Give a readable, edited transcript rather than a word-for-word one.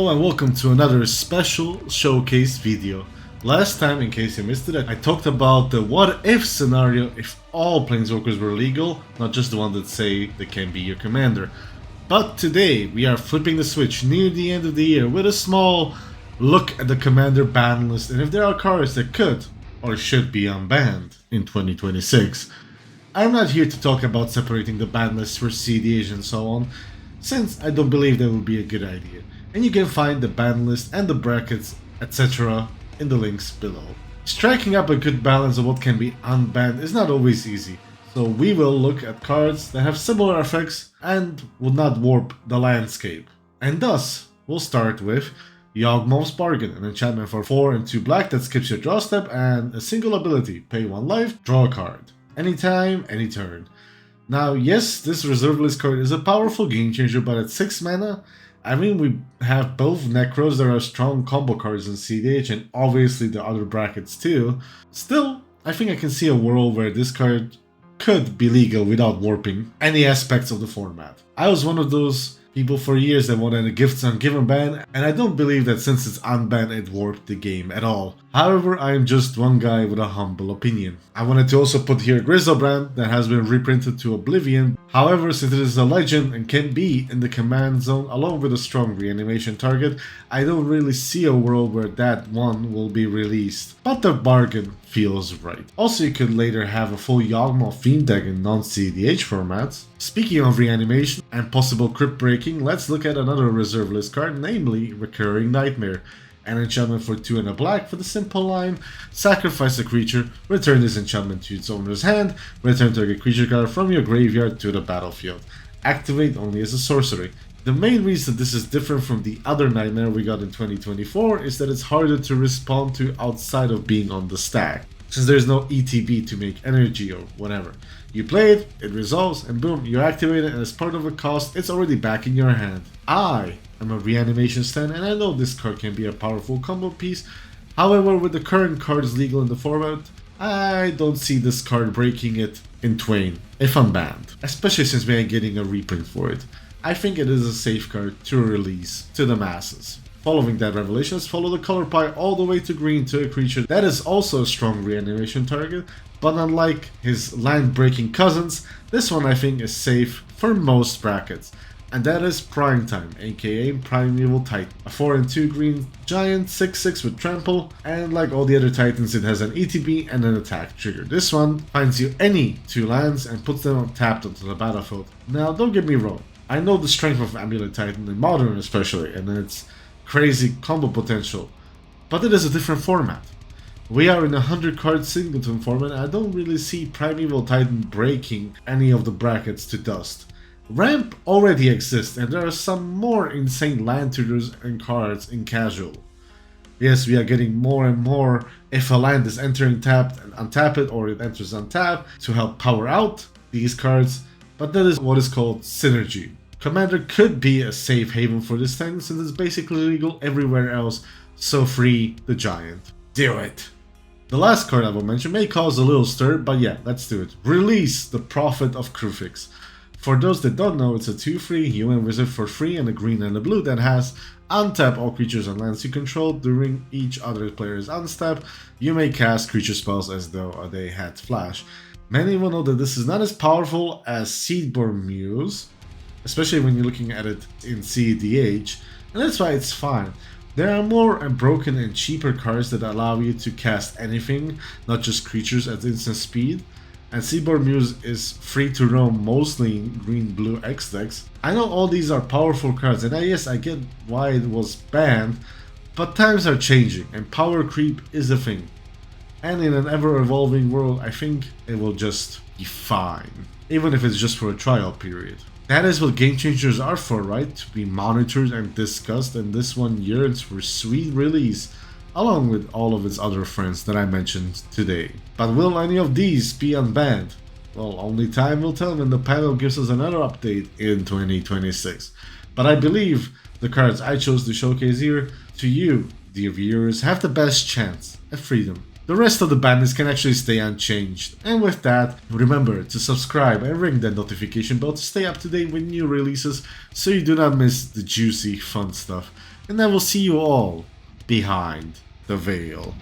Hello and welcome to another special showcase video. Last time, in case you missed it, I talked about the what if scenario if all planeswalkers were legal, not just the one that say they can be your commander. But today we are flipping the switch near the end of the year with a small look at the commander ban list and if there are cards that could or should be unbanned in 2026. I'm not here to talk about separating the ban list for cEDH and so on, since I don't believe that would be a good idea. And you can find the ban list and the brackets, etc. in the links below. Striking up a good balance of what can be unbanned is not always easy, so we will look at cards that have similar effects and will not warp the landscape. And thus, we'll start with Yawgmoth's Bargain, an enchantment for 4 and 2 black that skips your draw step and a single ability, pay 1 life, draw a card. Anytime, any turn. Now yes, this reserve list card is a powerful game changer, but at 6 mana, I mean, we have both Necros that are strong combo cards in cEDH and obviously the other brackets too. Still, I think I can see a world where this card could be legal without warping any aspects of the format. I was one of those people for years that wanted a gifts ungiven ban, and I don't believe that since it's unbanned it warped the game at all. However, I am just one guy with a humble opinion. I wanted to also put here Griselbrand that has been reprinted to oblivion. However, since it is a legend and can be in the command zone along with a strong reanimation target, I don't really see a world where that one will be released. But the bargain feels right. Also, you could later have a full Yawgmoth theme deck in non-cEDH formats. Speaking of reanimation and possible crypt breaking, let's look at another reserve list card, namely Recurring Nightmare. An enchantment for 2 and a black for the simple line, sacrifice a creature, return this enchantment to its owner's hand, return target creature card from your graveyard to the battlefield. Activate only as a sorcery. The main reason this is different from the other Nightmare we got in 2024 is that it's harder to respond to outside of being on the stack, since there's no ETB to make energy or whatever. You play it, it resolves, and boom, you activate it, and as part of a cost, it's already back in your hand. I'm a reanimation stand, and I know this card can be a powerful combo piece. However, with the current cards legal in the format, I don't see this card breaking it in twain if unbanned, especially since we are getting a reprint for it. I think it is a safe card to release to the masses. Following that revelation, let's follow the color pie all the way to green to a creature that is also a strong reanimation target, but unlike his land-breaking cousins, this one I think is safe for most brackets. And that is Prime Time, aka Primeval Titan. A 4 and 2 green giant, 6/6 with trample, and like all the other titans it has an ETB and an attack trigger. This one finds you any 2 lands and puts them tapped onto the battlefield. Now don't get me wrong, I know the strength of Amulet Titan in Modern especially, and its crazy combo potential, but it is a different format. We are in a 100 card singleton format and I don't really see Primeval Titan breaking any of the brackets to dust. Ramp already exists and there are some more insane land tutors and cards in casual. Yes, we are getting more and more if a land is entering tapped and untap it, or it enters untapped to help power out these cards, but that is what is called synergy. Commander could be a safe haven for this thing since it's basically legal everywhere else, so free the giant. Do it! The last card I will mention may cause a little stir, but yeah, let's do it. Release the Prophet of Kruphix. For those that don't know, it's a 2/3 human wizard for free and a green and a blue that has untap all creatures and lands you control. During each other player's unstep, you may cast creature spells as though they had flash. Many will know that this is not as powerful as Seedborn Muse, especially when you're looking at it in cEDH, and that's why it's fine. There are more broken and cheaper cards that allow you to cast anything, not just creatures at instant speed. And Seedborn Muse is free to roam mostly in green-blue X decks. I know all these are powerful cards, and yes, I get why it was banned, but times are changing and power creep is a thing. And in an ever-evolving world, I think it will just be fine, even if it's just for a trial period. That is what game changers are for, right? To be monitored and discussed, and this one yearns for sweet release, along with all of its other friends that I mentioned today. But will any of these be unbanned? Well, only time will tell when the panel gives us another update in 2026. But I believe the cards I chose to showcase here to you, dear viewers, have the best chance at freedom. The rest of the ban list can actually stay unchanged. And with that, remember to subscribe and ring that notification bell to stay up to date with new releases so you do not miss the juicy, fun stuff. and I will see you all behind the veil.